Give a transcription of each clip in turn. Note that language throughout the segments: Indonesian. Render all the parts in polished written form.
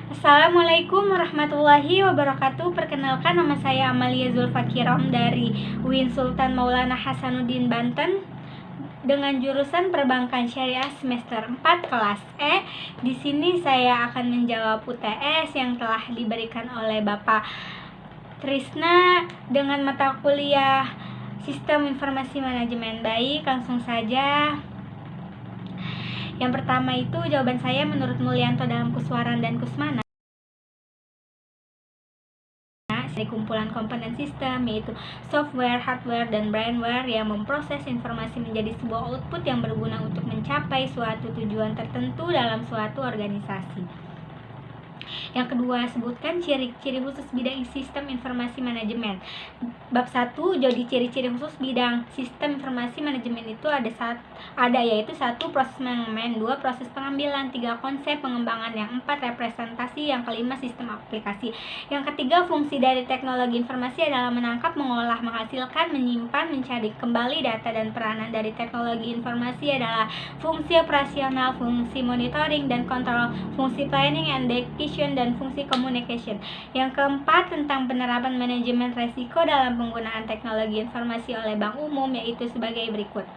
Assalamualaikum warahmatullahi wabarakatuh. Perkenalkan, nama saya Amalia Zulfakiram dari UIN Sultan Maulana Hasanuddin Banten dengan jurusan Perbankan Syariah semester 4 kelas E. Di sini saya akan menjawab UTS yang telah diberikan oleh Bapak Trisna dengan mata kuliah Sistem Informasi Manajemen. Baik, langsung saja. Yang pertama itu jawaban saya menurut Mulyanto dalam Kuswaran dan Kusmana dari kumpulan komponen sistem, yaitu software, hardware, dan brainware yang memproses informasi menjadi sebuah output yang berguna untuk mencapai suatu tujuan tertentu dalam suatu organisasi. Yang kedua, sebutkan ciri-ciri khusus bidang sistem informasi manajemen. Bab 1, jadi ciri-ciri khusus bidang sistem informasi manajemen itu yaitu 1. Proses manajemen, 2. Proses pengambilan, 3. Konsep pengembangan, yang 4. Representasi, yang kelima sistem aplikasi. Yang ketiga, fungsi dari teknologi informasi adalah menangkap, mengolah, menghasilkan, menyimpan, mencari kembali data, dan peranan dari teknologi informasi adalah fungsi operasional, fungsi monitoring dan kontrol, fungsi planning and decision, dan fungsi communication. Yang keempat, tentang penerapan manajemen resiko dalam penggunaan teknologi informasi oleh bank umum, yaitu sebagai berikut.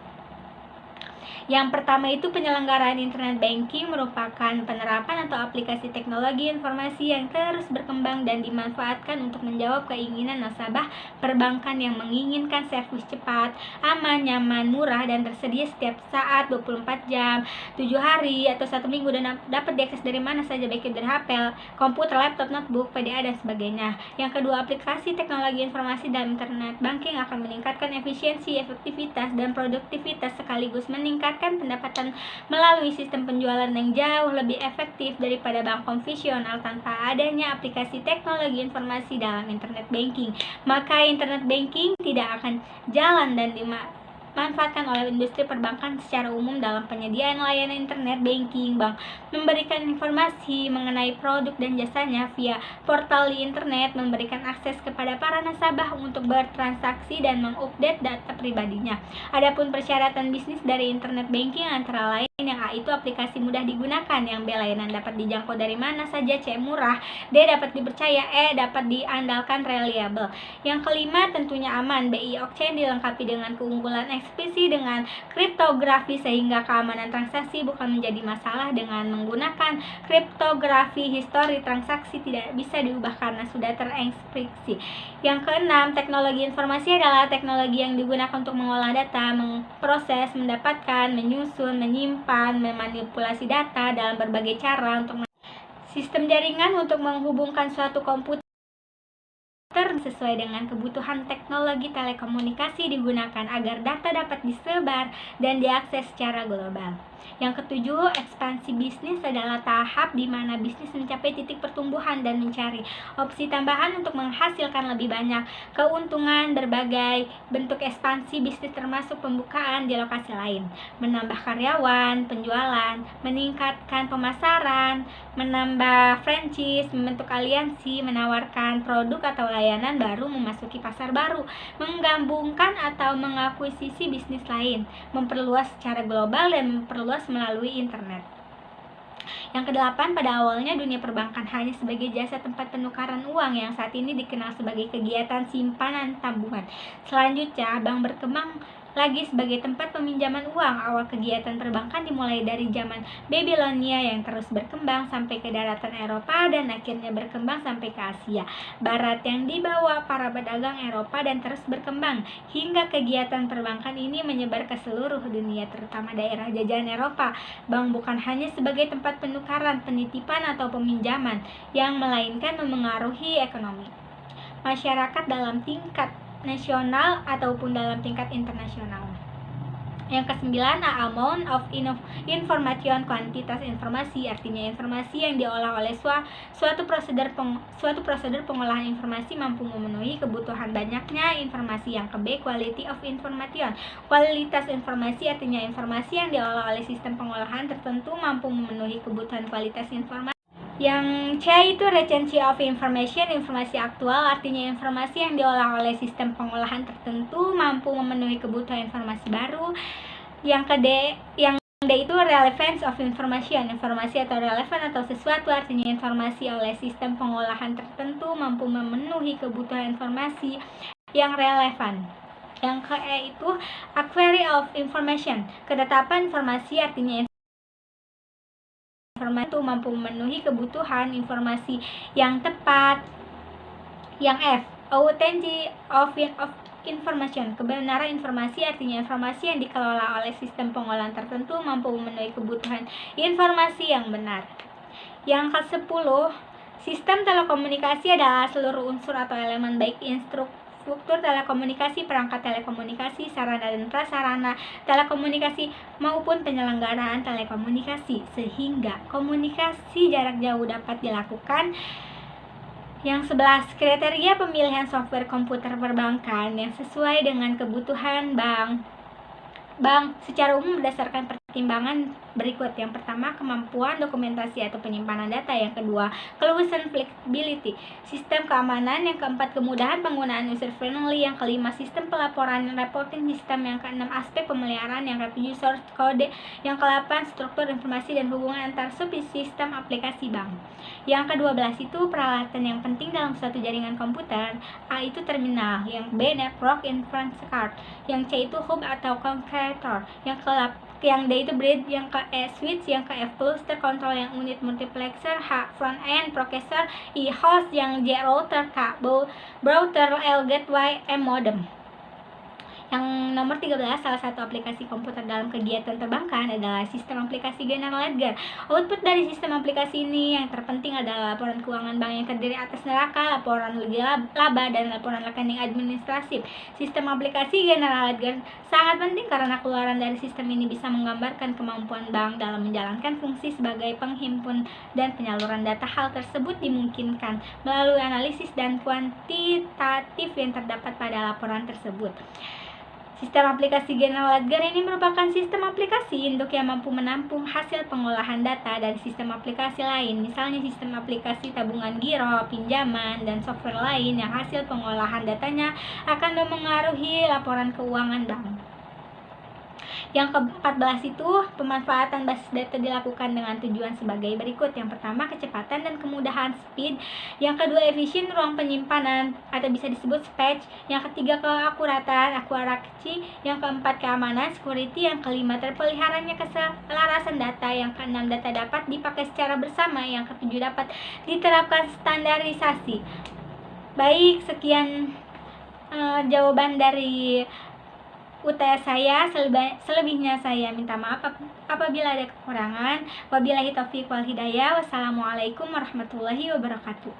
Yang pertama itu penyelenggaraan internet banking merupakan penerapan atau aplikasi teknologi informasi yang terus berkembang dan dimanfaatkan untuk menjawab keinginan nasabah perbankan yang menginginkan servis cepat, aman, nyaman, murah, dan tersedia setiap saat 24 jam, 7 hari, atau 1 minggu, dan dapat diakses dari mana saja, baik dari HP, komputer, laptop, notebook, PDA, dan sebagainya. Yang kedua, aplikasi teknologi informasi dalam internet banking akan meningkatkan efisiensi, efektivitas, dan produktivitas sekaligus meningkatkan pendapatan melalui sistem penjualan yang jauh lebih efektif daripada bank konvensional. Tanpa adanya aplikasi teknologi informasi dalam internet banking, maka internet banking tidak akan jalan dan dimanfaatkan oleh industri perbankan secara umum. Dalam penyediaan layanan internet banking, bank memberikan informasi mengenai produk dan jasanya via portal di internet, memberikan akses kepada para nasabah untuk bertransaksi dan mengupdate data pribadinya. Adapun persyaratan bisnis dari internet banking antara lain yang A itu aplikasi mudah digunakan, yang B layanan dapat dijangkau dari mana saja, C murah, D dapat dipercaya, E dapat diandalkan, reliable. Yang kelima, tentunya aman. BI blockchain dilengkapi dengan keunggulan ekspresi dengan kriptografi sehingga keamanan transaksi bukan menjadi masalah. Dengan menggunakan kriptografi, histori transaksi tidak bisa diubah karena sudah terenkripsi. Yang keenam, teknologi informasi adalah teknologi yang digunakan untuk mengolah data, memproses, mendapatkan, menyusun, menyimpan, memanipulasi data dalam berbagai cara untuk sistem jaringan untuk menghubungkan suatu komputer sesuai dengan kebutuhan teknologi telekomunikasi digunakan agar data dapat disebar dan diakses secara global. Yang ketujuh, ekspansi bisnis adalah tahap di mana bisnis mencapai titik pertumbuhan dan mencari opsi tambahan untuk menghasilkan lebih banyak keuntungan. Berbagai bentuk ekspansi bisnis termasuk pembukaan di lokasi lain, menambah karyawan, penjualan, meningkatkan pemasaran, menambah franchise, membentuk aliansi, menawarkan produk atau layanan baru, memasuki pasar baru, menggabungkan atau mengakuisisi bisnis lain, memperluas secara global, dan memperluas melalui internet. Yang kedelapan, pada awalnya dunia perbankan hanya sebagai jasa tempat penukaran uang yang saat ini dikenal sebagai kegiatan simpanan tabungan. Selanjutnya, bank berkembang lagi sebagai tempat peminjaman uang. Awal kegiatan perbankan dimulai dari zaman Babilonia yang terus berkembang sampai ke daratan Eropa dan akhirnya berkembang sampai ke Asia Barat yang dibawa para pedagang Eropa dan terus berkembang hingga kegiatan perbankan ini menyebar ke seluruh dunia, terutama daerah jajahan Eropa. Bank bukan hanya sebagai tempat penukaran, penitipan, atau peminjaman yang melainkan memengaruhi ekonomi masyarakat dalam tingkat nasional ataupun dalam tingkat internasional. Yang kesembilan, amount of information, kuantitas informasi, artinya informasi yang diolah oleh suatu prosedur pengolahan informasi mampu memenuhi kebutuhan banyaknya informasi. Yang ke-B, quality of information, kualitas informasi, artinya informasi yang diolah oleh sistem pengolahan tertentu mampu memenuhi kebutuhan kualitas informasi. Yang C itu recency of information, informasi aktual, artinya informasi yang diolah oleh sistem pengolahan tertentu mampu memenuhi kebutuhan informasi baru. Yang ke D D itu relevance of information. Informasi atau relevan atau sesuatu, artinya informasi oleh sistem pengolahan tertentu mampu memenuhi kebutuhan informasi yang relevan. Yang ke E itu query of information. Ketetapan informasi, artinya informasi itu mampu memenuhi kebutuhan informasi yang tepat. Yang F, authenticity of information. Kebenaran informasi, artinya informasi yang dikelola oleh sistem pengolahan tertentu mampu memenuhi kebutuhan informasi yang benar. Yang ke-10, sistem telekomunikasi adalah seluruh unsur atau elemen baik infrastruktur telekomunikasi, perangkat telekomunikasi, sarana dan prasarana telekomunikasi maupun penyelenggaraan telekomunikasi, sehingga komunikasi jarak jauh dapat dilakukan. Yang 11, kriteria pemilihan software komputer perbankan yang sesuai dengan kebutuhan bank secara umum berdasarkan pertimbangan berikut. Yang pertama, kemampuan dokumentasi atau penyimpanan data. Yang kedua, keluasan flexibility, sistem keamanan. Yang keempat, kemudahan penggunaan user friendly. Yang kelima, sistem pelaporan reporting system. Yang keenam, aspek pemeliharaan. Yang ketujuh, source code. Yang kedelapan, struktur informasi dan hubungan antar subsistem aplikasi bank. Yang ke-12 itu peralatan yang penting dalam suatu jaringan komputer. A itu terminal. Yang B, network inference card. Yang C itu hub atau converter. Yang D itu bridge. Yang ke E switch. Yang ke F cluster control. Yang unit multiplexer. H front end processor. I host. Yang J router. K router. L gateway. M modem. Yang nomor 13, salah satu aplikasi komputer dalam kegiatan perbankan adalah sistem aplikasi General Ledger. Output dari sistem aplikasi ini yang terpenting adalah laporan keuangan bank yang terdiri atas neraca, laporan laba, dan laporan rekening administratif. Sistem aplikasi General Ledger sangat penting karena keluaran dari sistem ini bisa menggambarkan kemampuan bank dalam menjalankan fungsi sebagai penghimpun dan penyaluran data. Hal tersebut dimungkinkan melalui analisis dan kuantitatif yang terdapat pada laporan tersebut. Sistem aplikasi General Ledger ini merupakan sistem aplikasi induk yang mampu menampung hasil pengolahan data dari sistem aplikasi lain, misalnya sistem aplikasi tabungan giro, pinjaman, dan software lain yang hasil pengolahan datanya akan memengaruhi laporan keuangan bank. Yang ke-14 itu pemanfaatan basis data dilakukan dengan tujuan sebagai berikut. Yang pertama, kecepatan dan kemudahan speed. Yang kedua, efisien ruang penyimpanan atau bisa disebut space. Yang ketiga, keakuratan accuracy. Yang keempat, keamanan security. Yang kelima, terpeliharanya keselarasan data. Yang keenam, data dapat dipakai secara bersama. Yang ketujuh, dapat diterapkan standarisasi. Baik, sekian jawaban dari UTS saya. Selebihnya saya minta maaf apabila ada kekurangan. Wabillahi taufiq wal hidayah. Wassalamualaikum warahmatullahi wabarakatuh.